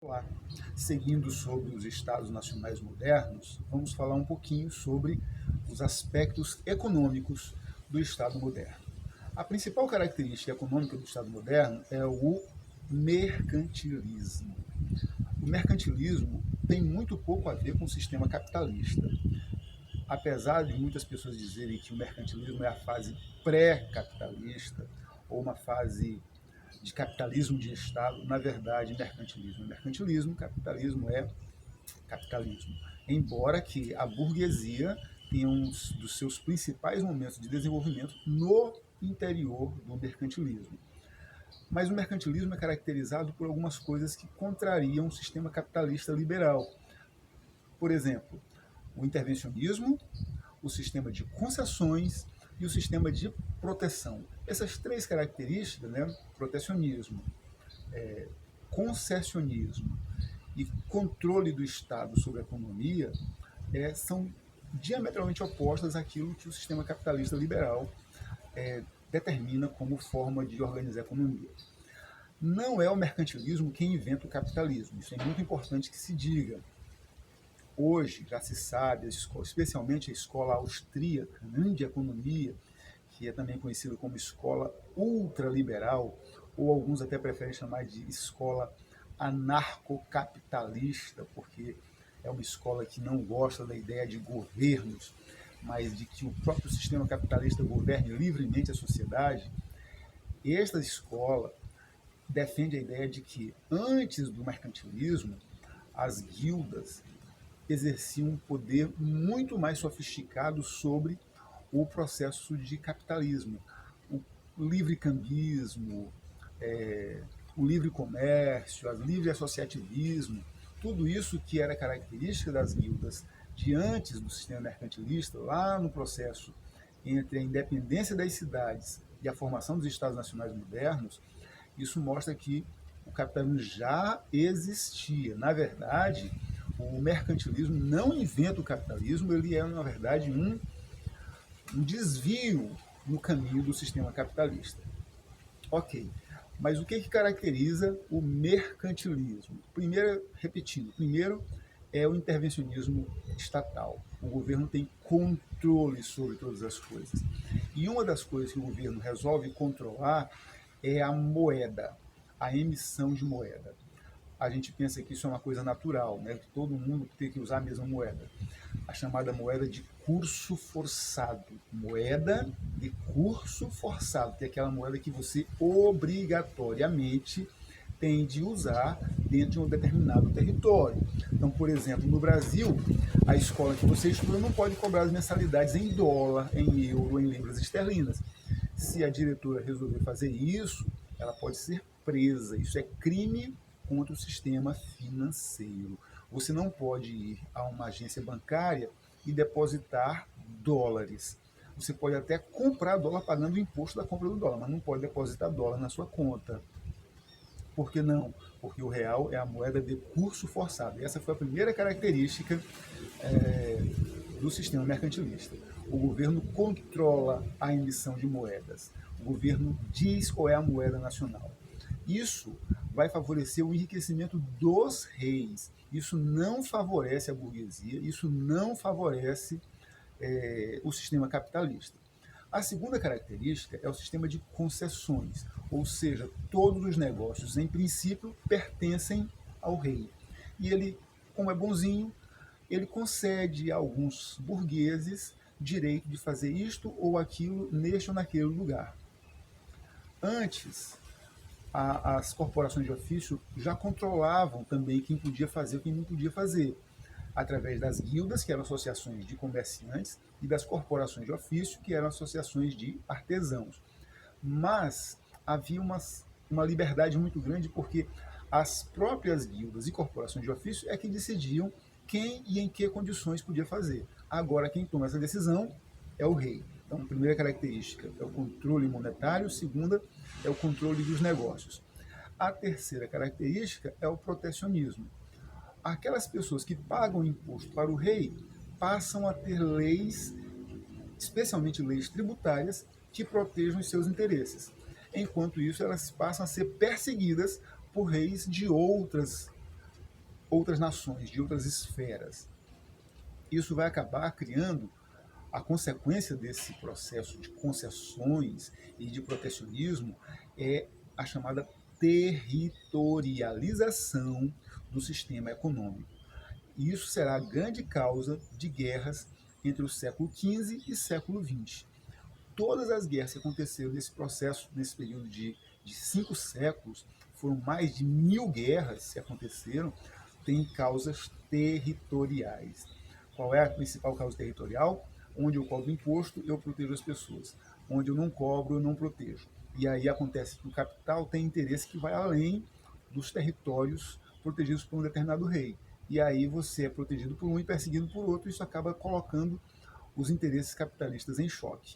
Olá. Seguindo sobre os Estados nacionais modernos, vamos falar um pouquinho sobre os aspectos econômicos do Estado moderno. A principal característica econômica do Estado moderno é o mercantilismo. O mercantilismo tem muito pouco a ver com o sistema capitalista. Apesar de muitas pessoas dizerem que o mercantilismo é a fase pré-capitalista ou uma fase de capitalismo de Estado, na verdade, mercantilismo é mercantilismo, capitalismo é capitalismo. Embora que a burguesia tenha um dos seus principais momentos de desenvolvimento no interior do mercantilismo. Mas o mercantilismo é caracterizado por algumas coisas que contrariam o sistema capitalista liberal. Por exemplo, o intervencionismo, o sistema de concessões e o sistema de proteção. Essas três características, né, protecionismo, concessionismo e controle do Estado sobre a economia, são diametralmente opostas àquilo que o sistema capitalista liberal determina como forma de organizar a economia. Não é o mercantilismo quem inventa o capitalismo, isso é muito importante que se diga. Hoje já se sabe, especialmente a escola austríaca de economia, que é também conhecida como escola ultraliberal, ou alguns até preferem chamar de escola anarcocapitalista, porque é uma escola que não gosta da ideia de governos, mas de que o próprio sistema capitalista governe livremente a sociedade. Esta escola defende a ideia de que, antes do mercantilismo, as guildas exerciam um poder muito mais sofisticado sobre o processo de capitalismo. O livre cambismo, o livre comércio, o livre associativismo, tudo isso que era característica das guildas de antes do sistema mercantilista, lá no processo entre a independência das cidades e a formação dos Estados nacionais modernos, isso mostra que o capitalismo já existia. Na verdade, o mercantilismo não inventa o capitalismo, ele é, na verdade, um desvio no caminho do sistema capitalista. Ok, mas o que caracteriza o mercantilismo? Primeiro, repetindo, primeiro é o intervencionismo estatal. O governo tem controle sobre todas as coisas. E uma das coisas que o governo resolve controlar é a moeda, a emissão de moeda. A gente pensa que isso é uma coisa natural, né? Que todo mundo tem que usar a mesma moeda. A chamada moeda de curso forçado. Moeda de curso forçado, que é aquela moeda que você obrigatoriamente tem de usar dentro de um determinado território. Então, por exemplo, no Brasil, a escola que você estuda não pode cobrar as mensalidades em dólar, em euro, em libras esterlinas. Se a diretora resolver fazer isso, ela pode ser presa. Isso é crime contra o sistema financeiro. Você não pode ir a uma agência bancária e depositar dólares. Você pode até comprar dólar pagando o imposto da compra do dólar, mas não pode depositar dólar na sua conta. Por que não? Porque o real é a moeda de curso forçado. E essa foi a primeira característica do sistema mercantilista. O governo controla a emissão de moedas. O governo diz qual é a moeda nacional. Isso vai favorecer o enriquecimento dos reis. Isso não favorece a burguesia, isso não favorece o sistema capitalista. A segunda característica é o sistema de concessões, ou seja, todos os negócios, em princípio, pertencem ao rei. E ele, como é bonzinho, ele concede a alguns burgueses direito de fazer isto ou aquilo neste ou naquele lugar. Antes, as corporações de ofício já controlavam também quem podia fazer e quem não podia fazer, através das guildas, que eram associações de comerciantes, e das corporações de ofício, que eram associações de artesãos. Mas havia uma liberdade muito grande, porque as próprias guildas e corporações de ofício é que decidiam quem e em que condições podia fazer. Agora, quem toma essa decisão é o rei. Então, a primeira característica é o controle monetário, segunda é o controle dos negócios. A terceira característica é o protecionismo. Aquelas pessoas que pagam imposto para o rei passam a ter leis, especialmente leis tributárias, que protejam os seus interesses. Enquanto isso, elas passam a ser perseguidas por reis de outras outras nações, de outras esferas. Isso vai acabar criando a consequência desse processo de concessões e de protecionismo é a chamada territorialização do sistema econômico. E isso será a grande causa de guerras entre o século XV e século XX. Todas as guerras que aconteceram nesse processo, nesse período de 5 séculos, foram mais de 1000 guerras que aconteceram, têm causas territoriais. Qual é a principal causa territorial? Onde eu cobro imposto, eu protejo as pessoas. Onde eu não cobro, eu não protejo. E aí acontece que o capital tem interesse que vai além dos territórios protegidos por um determinado rei. E aí você é protegido por um e perseguido por outro, e isso acaba colocando os interesses capitalistas em choque.